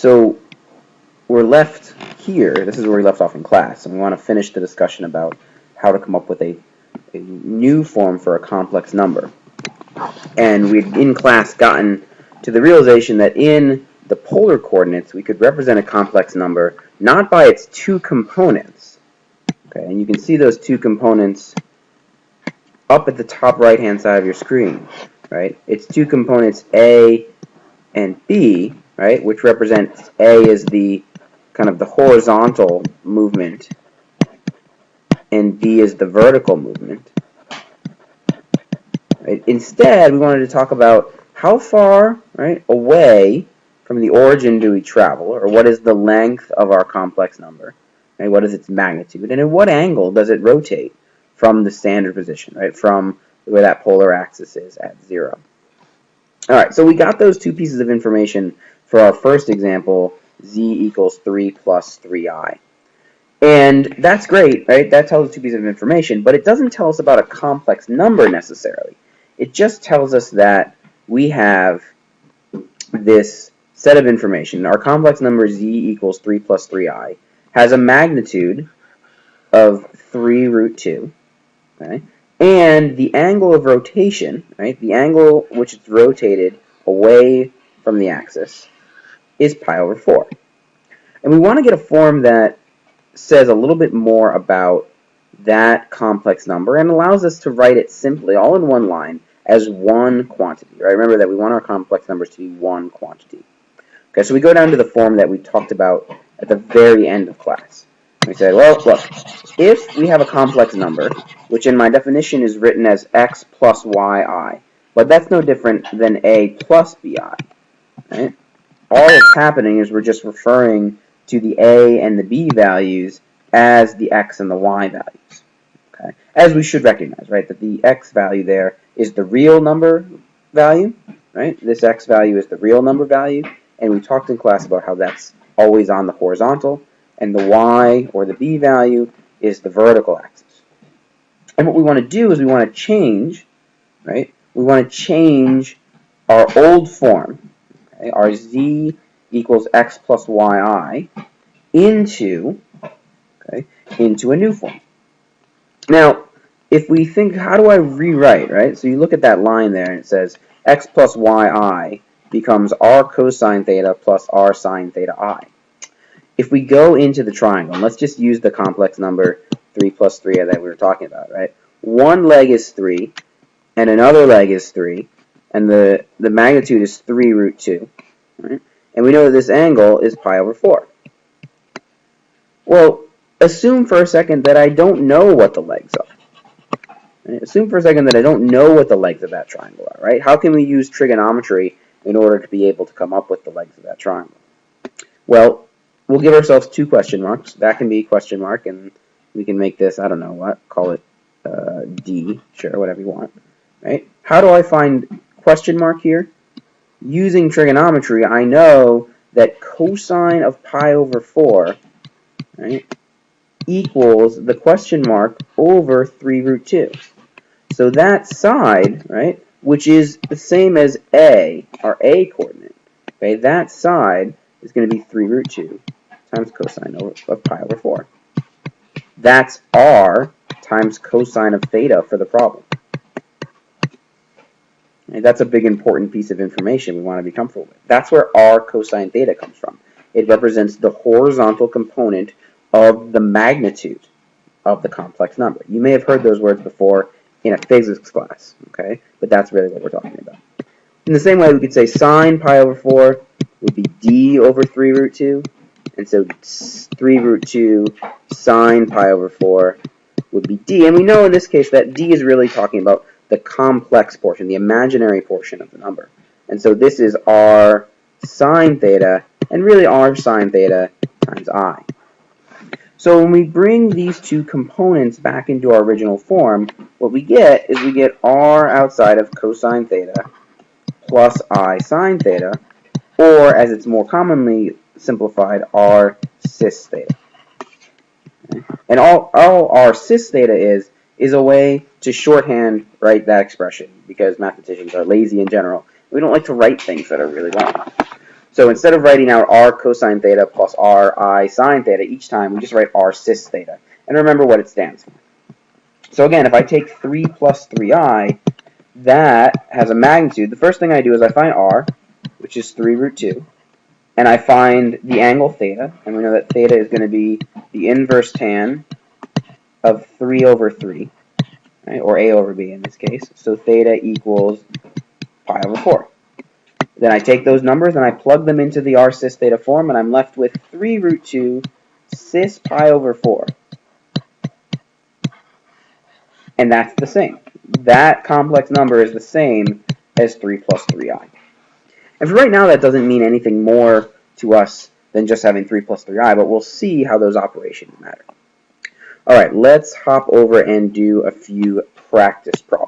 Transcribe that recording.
So we're left here. This is where we left off in class, and we want to finish the discussion about how to come up with a new form for a complex number. And we'd in class gotten to the realization that in the polar coordinates we could represent a complex number not by its two components. Okay, and you can see those two components up at the top right hand side of your screen, right? It's two components A and B, right, which represents A is the kind of the horizontal movement and B is the vertical movement. Right? Instead, we wanted to talk about how far, right, away from the origin do we travel, or what is the length of our complex number, right? What is its magnitude, and at what angle does it rotate from the standard position, right, from where that polar axis is at 0. All right, so we got those two pieces of information for our first example, z equals 3 plus 3i. And that's great, right? That tells us two pieces of information, but it doesn't tell us about a complex number necessarily. It just tells us that we have this set of information. Our complex number z equals 3 plus 3i has a magnitude of 3 root 2, okay? And the angle of rotation, right, the angle which it's rotated away from the axis, is pi over 4. And we want to get a form that says a little bit more about that complex number and allows us to write it simply, all in one line, as one quantity. Right? Remember that we want our complex numbers to be one quantity. Okay, so we go down to the form that we talked about at the very end of class. We said, well, look, if we have a complex number, which in my definition is written as x plus yi, but that's no different than a plus bi. Right? All that's happening is we're just referring to the a and the b values as the x and the y values. Okay? As we should recognize, right, that the x value there is the real number value, right? This x value is the real number value, and we talked in class about how that's always on the horizontal, and the y, or the b value, is the vertical axis. And what we want to do is we want to change, right? We want to change our old form, okay, our z equals x plus yi, into a new form. Now, if we think, how do I rewrite, right? So you look at that line there, and it says x plus yi becomes r cosine theta plus r sine theta I. If we go into the triangle, and let's just use the complex number 3 plus 3 that we were talking about, right? One leg is 3, and another leg is 3, and the magnitude is 3 root 2, right? And we know that this angle is pi over 4. Well, assume for a second that I don't know what the legs are. Right? Assume for a second that I don't know what the legs of that triangle are, right? How can we use trigonometry in order to be able to come up with the legs of that triangle? Well, we'll give ourselves two question marks. That can be question mark, and we can make this, I don't know what, call it D, sure, whatever you want, right? How do I find question mark here? Using trigonometry, I know that cosine of pi over 4, right, equals the question mark over 3 root 2. So that side, right, which is the same as A, our A coordinate, okay, that side is going to be 3 root 2 times cosine of pi over 4. That's R times cosine of theta for the problem. And that's a big important piece of information we want to be comfortable with. That's where R cosine theta comes from. It represents the horizontal component of the magnitude of the complex number. You may have heard those words before in a physics class, okay? But that's really what we're talking about. In the same way, we could say sine pi over 4 would be d over 3 root 2. And so 3 root 2 sine pi over 4 would be d. And we know in this case that d is really talking about the complex portion, the imaginary portion of the number. And so this is r sine theta, and really r sine theta times I. So when we bring these two components back into our original form, what we get is we get r outside of cosine theta plus I sine theta, or as it's more commonly simplified, r cis theta. Okay? And all r cis theta is a way to shorthand write that expression, because mathematicians are lazy in general. We don't like to write things that are really long. So instead of writing out r cosine theta plus ri sine theta each time, we just write r cis theta. And remember what it stands for. So again, if I take 3 plus 3i, that has a magnitude. The first thing I do is I find r, which is 3 root 2, and I find the angle theta, and we know that theta is going to be the inverse tan of 3 over 3, right, or a over b in this case. So theta equals pi over 4. Then I take those numbers and I plug them into the r cis theta form, and I'm left with 3 root 2 cis pi over 4. And that's the same. That complex number is the same as 3 plus 3i. And for right now, that doesn't mean anything more to us than just having 3 plus 3i, but we'll see how those operations matter. All right, let's hop over and do a few practice problems.